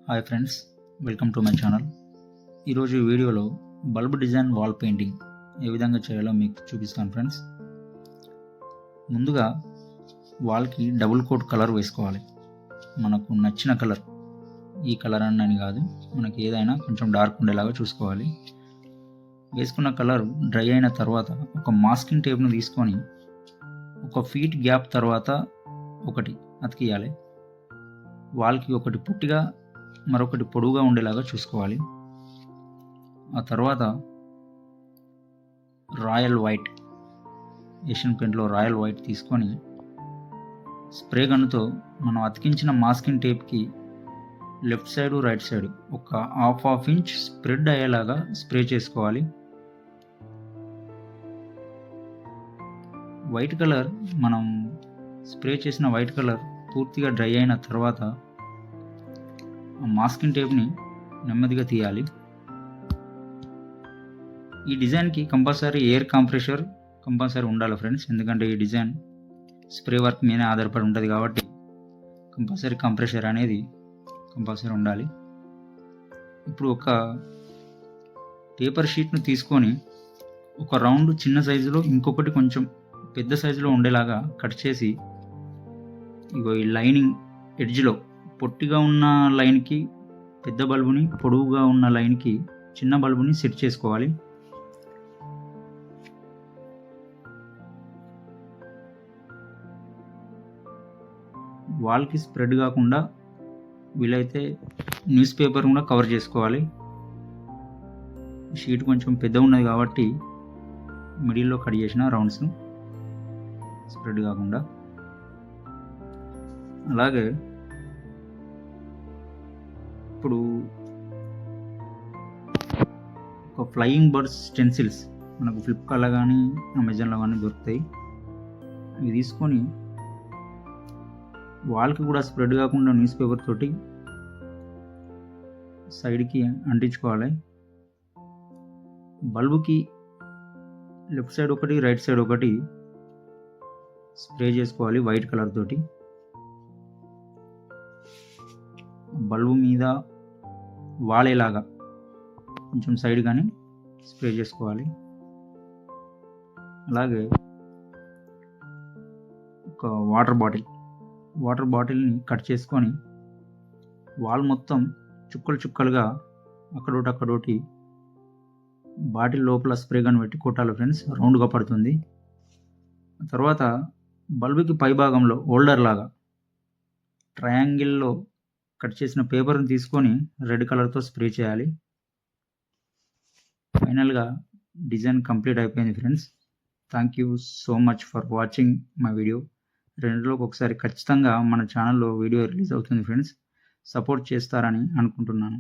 Hi friends, welcome to my channel. ఈరోజు ఈ వీడియోలో బల్బ్ డిజైన్ వాల్ పెయింటింగ్ ఏ విధంగా చేయాలో మీకు చూపిస్తాను ఫ్రెండ్స్. ముందుగా వాల్కి డబుల్ కోట్ కలర్ వేసుకోవాలి. మనకు నచ్చిన కలర్, ఈ కలర్ అని కాదు, మనకి ఏదైనా కొంచెం డార్క్ ఉండేలాగా చూసుకోవాలి. వేసుకున్న కలర్ డ్రై అయిన తర్వాత ఒక మాస్కింగ్ టేప్ను తీసుకొని 1 ఫీట్ గ్యాప్ తర్వాత ఒకటి అతికియాలి. వాల్కి ఒకటి పొట్టిగా మరొకటి పొడవుగా ఉండేలాగా చూసుకోవాలి. ఆ తర్వాత రాయల్ వైట్, ఏషియన్ పెయింట్లో రాయల్ వైట్ తీసుకొని స్ప్రే గన్నుతో మనం అతికించిన మాస్కింగ్ టేప్కి లెఫ్ట్ సైడ్ రైట్ సైడ్ ఒక హాఫ్ ఇంచ్ స్ప్రెడ్ అయ్యేలాగా స్ప్రే చేసుకోవాలి. వైట్ కలర్, మనం స్ప్రే చేసిన వైట్ కలర్ పూర్తిగా డ్రై అయిన తర్వాత మాస్కింగ్ టేప్ని నెమ్మదిగా తీయాలి. ఈ డిజైన్కి కంపల్సరీ ఎయిర్ కంప్రెషర్ కంపల్సరీ ఉండాలి ఫ్రెండ్స్, ఎందుకంటే ఈ డిజైన్ స్ప్రే వర్క్ మీదే ఆధారపడి ఉంటుంది కాబట్టి కంపల్సరీ కంప్రెషర్ అనేది కంపల్సరీ ఉండాలి. ఇప్పుడు ఒక పేపర్ షీట్ను తీసుకొని ఒక రౌండ్ చిన్న సైజులో ఇంకొకటి కొంచెం పెద్ద సైజులో ఉండేలాగా కట్ చేసి ఈ లైనింగ్ ఎడ్జ్లో పొట్టిగా ఉన్న లైన్కి పెద్ద బల్బుని, పొడవుగా ఉన్న లైన్కి చిన్న బల్బుని సెట్ చేసుకోవాలి. వాల్కి స్ప్రెడ్ కాకుండా వీలైతే న్యూస్ పేపర్ కూడా కవర్ చేసుకోవాలి. షీట్ కొంచెం పెద్ద ఉన్నది కాబట్టి మిడిల్లో కట్ చేసిన రౌండ్స్ స్ప్రెడ్ కాకుండా. అలాగే ఇప్పుడు ఒక ఫ్లయింగ్ బర్డ్స్ స్టెన్సిల్స్ మనకు ఫ్లిప్కార్ట్లో కానీ అమెజాన్లో కానీ దొరుకుతాయి. ఇవి తీసుకొని వాల్కి కూడా స్ప్రెడ్ కాకుండా న్యూస్ పేపర్ తోటి సైడ్కి అంటించుకోవాలి. బల్బుకి లెఫ్ట్ సైడ్ ఒకటి, రైట్ సైడ్ ఒకటి స్ప్రే చేసుకోవాలి వైట్ కలర్ తోటి. బల్బు మీద వాలేలాగా కొంచెం సైడ్ కానీ స్ప్రే చేసుకోవాలి. అలాగే ఒక వాటర్ బాటిల్ని కట్ చేసుకొని వాల్ మొత్తం చుక్కలు చుక్కలుగా అక్కడోటి బాటిల్ లోపల స్ప్రే గన్ పెట్టి కొట్టాలి ఫ్రెండ్స్, రౌండ్గా పడుతుంది. తర్వాత బల్బుకి పై భాగంలో హోల్డర్ లాగా ట్రయాంగిల్లో కట్ చేసిన పేపర్ని తీసుకొని రెడ్ కలర్తో స్ప్రే చేయాలి. ఫైనల్గా డిజైన్ కంప్లీట్ అయిపోయింది friends. Thank you so much for watching my video. 2 రోజులకు ఒకసారి ఖచ్చితంగా మన ఛానల్లో వీడియో రిలీజ్ అవుతుంది ఫ్రెండ్స్. సపోర్ట్ చేస్తారని అనుకుంటున్నాను.